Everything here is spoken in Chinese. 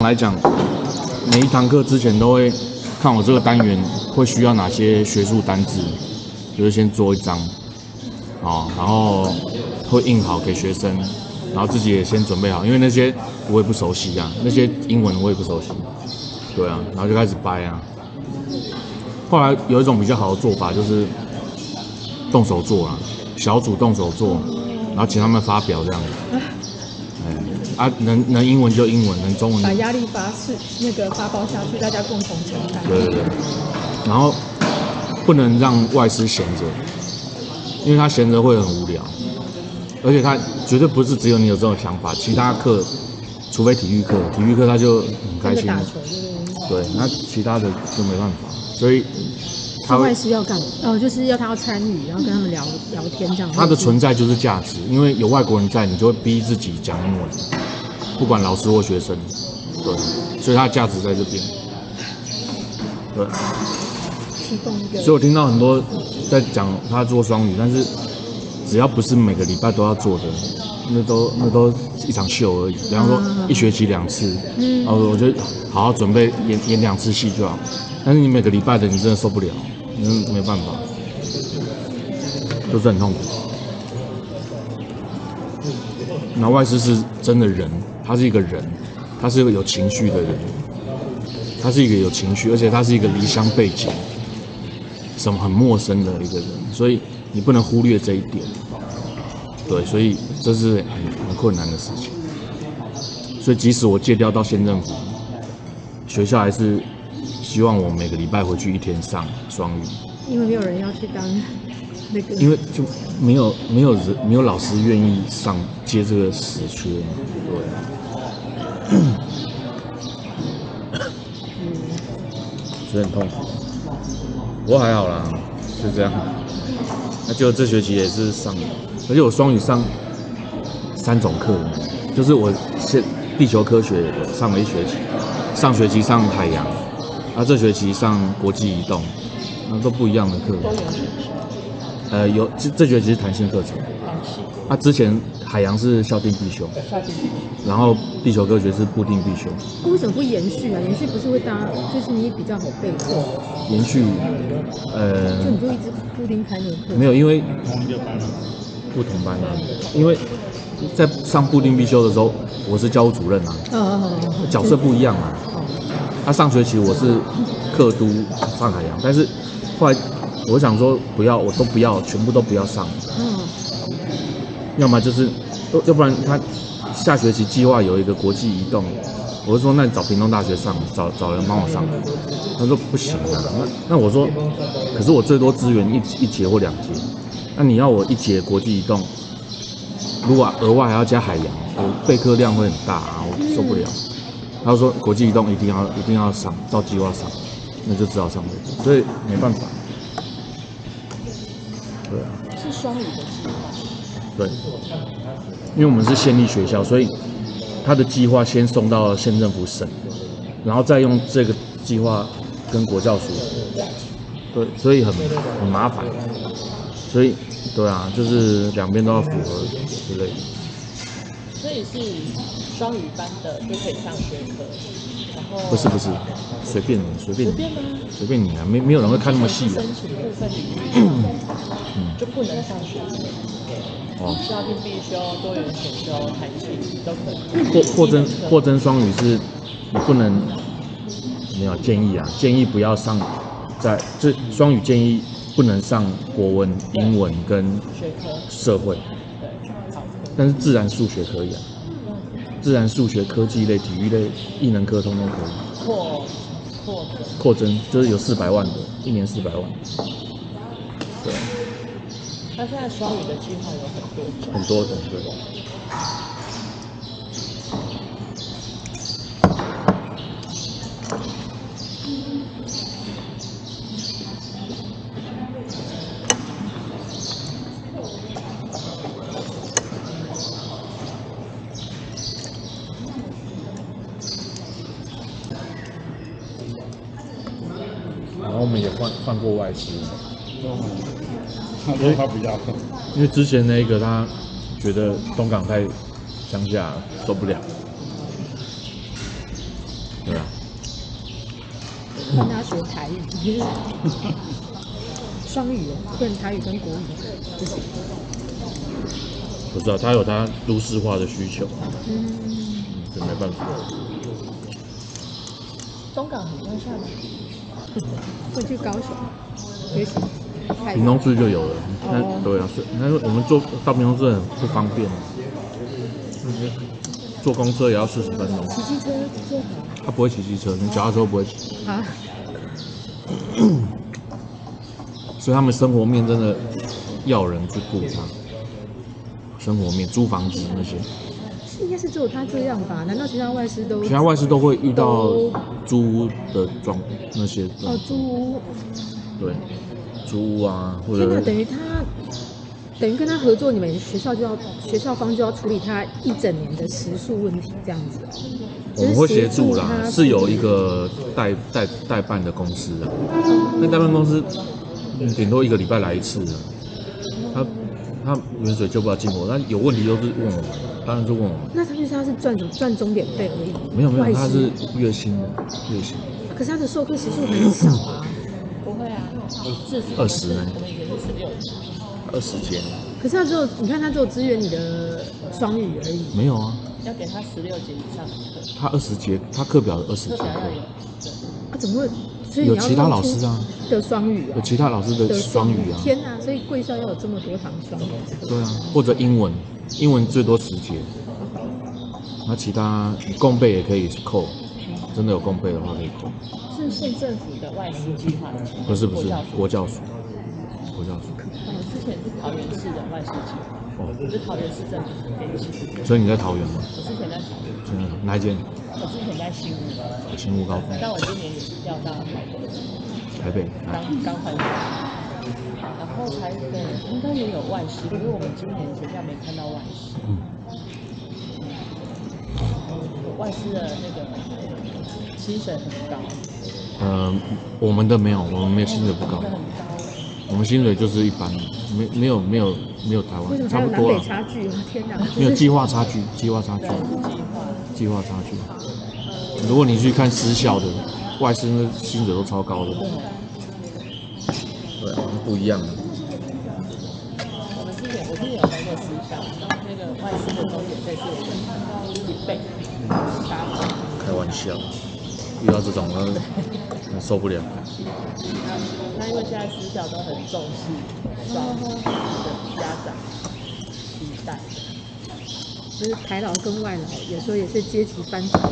来讲，每一堂课之前都会看我这个单元会需要哪些学术单字，就是先做一张，然后会印好给学生，然后自己也先准备好，因为那些我也不熟悉啊，那些英文我也不熟悉，对啊，然后就开始掰啊。后来有一种比较好的做法就是动手做啦，小组动手做，然后请他们发表这样子。能英文就英文，能中文把压力发包下去，大家共同承担。对，然后不能让外师闲着，因为他闲着会很无聊，而且他绝对不是只有你有这种想法，其他课，除非体育课他就很开心，对，那其他的就没办法，所以外师要干就是要他要参与，然后跟他们聊天这样。他的存在就是价值，因为有外国人在，你就会逼自己讲英文。不管老师或学生，对，所以它的价值在这边，对。所以我听到很多在讲他做双语，但是只要不是每个礼拜都要做的，那都一场秀而已。比方说一学期2次，我就好好准备演2次戏就好。但是你每个礼拜的，你真的受不了，没办法，都是很痛苦。那外师是真的人。他是一个人，他是一个有情绪的人，他是一个有情绪，而且他是一个离乡背景，很陌生的一个人，所以你不能忽略这一点。对，所以这是很困难的事情。所以即使我借调到县政府，学校还是希望我每个礼拜回去1天上双语，因为没有人要去当那个，因为就没有老师愿意接这个死缺，对。所以很痛苦，不过还好啦，就这样。那就这学期也是上，而且我双语上3种课，就是我地球科学上了1学期，上学期上海洋，这学期上国际移动，都不一样的课。有这学期是弹性课程，之前海洋是校定必修，然后地球科学是固定必修。为什么不延续啊？延续不是会就是你比较好备课？延续，就你就一直固定开那个课？没有，因为不同班啊，因为在上固定必修的时候，我是教务主任啊，角色不一样啊。上学期我是课督上海洋，但是后来我想说我都不要，全部都不要上。要么就是，要不然他下学期计划有一个国际移动，我就说那你找屏东大学上，找人帮我上。他说不行啊，那我说，可是我最多支援一节或2节，那你要我1节国际移动，如果额外还要加海洋，我备课量会很大啊，我受不了。他说国际移动一定要上，照计划上，那就只好上这个，所以没办法。对啊。是双语的计划。对，因为我们是县立学校，所以他的计划先送到县政府审，然后再用这个计划跟国教署，对，所以很麻烦，所以对啊，就是2边都要符合之类的。所以是双语班的就可以上学科，然后不是随便你啊，没有人会看那么细的。申请部分领域就不能上学科。校定必修、多元选修、弹性都可以。扩增双语是你不能没有建议不要上，就双语建议不能上国文、英文跟社会，但是自然数学可以啊，自然数学、科技类、体育类、艺能科通通可以。扩增就是有400万的，1年400万。对。他现在双语的计划有很多种，对。然后我们也换过外师。他不要，因为之前那个他觉得东港太乡下了，受不了。劝他学台语，双语不能台语跟国语不行。不知道他有他都市化的需求，这没办法。东港很乡下吗？会去高雄学习。屏东市就有了，对啊，是那我们到屏东市很不方便，坐公车也要40分钟。骑机车最好。他不会骑机车，你脚踏车不会骑。啊。所以他们生活面真的要人去顾他，生活面、租房子那些。应该是只有他这样吧？难道其他外师都？其他外师都会遇到租屋的那些。哦，租屋。对。租屋啊，或者。天哪，等于跟他合作，你们学校方就要处理他1整年的食宿问题，这样子。我们会协助啦，是有一个代办的公司啊，那代办公司顶多1个礼拜来1次啊。他远水救不了近火，那有问题都是问我们，当然是问我们。那他是赚钟点费而已？没有，他是月薪。可是他的授课时数很少啊。不会啊，20呢？我们以前是16 20节。可是他只有支援你的双语而已。没有啊。要给他16节以上的课。他20节，他课表有20节课。怎么会？所以有其他老师啊的双语。有其他老师的双语啊。天哪！所以贵校要有这么多堂双语。对啊，或者英文最多10节。那其他共备也可以扣，真的有共备的话可以扣。是县政府的外师计划？不是，国教署。之前是桃园市的外师计划，是桃园市政府给的。所以你在桃园吗？我之前在桃园。哪一间？我之前在新屋。新屋高中。但我今年也是调到台北。刚换校，然后台北应该也有外师，可是我们今年学校没看到外师。外师的那个薪水很高。我们的没有，我们没有薪水不高。我们薪水就是一般，没有台湾，差不多了。差距，天哪！没有计划差距。如果你去看私校的外师，那薪水都超高的。对啊，不一样的。我之前有待过私校，那个外师的钟点费是我们1倍。开玩笑，遇到这种受不了。那因为现在私校都很重视双语的家长期待，就是台老跟外老有时候也是阶级翻转。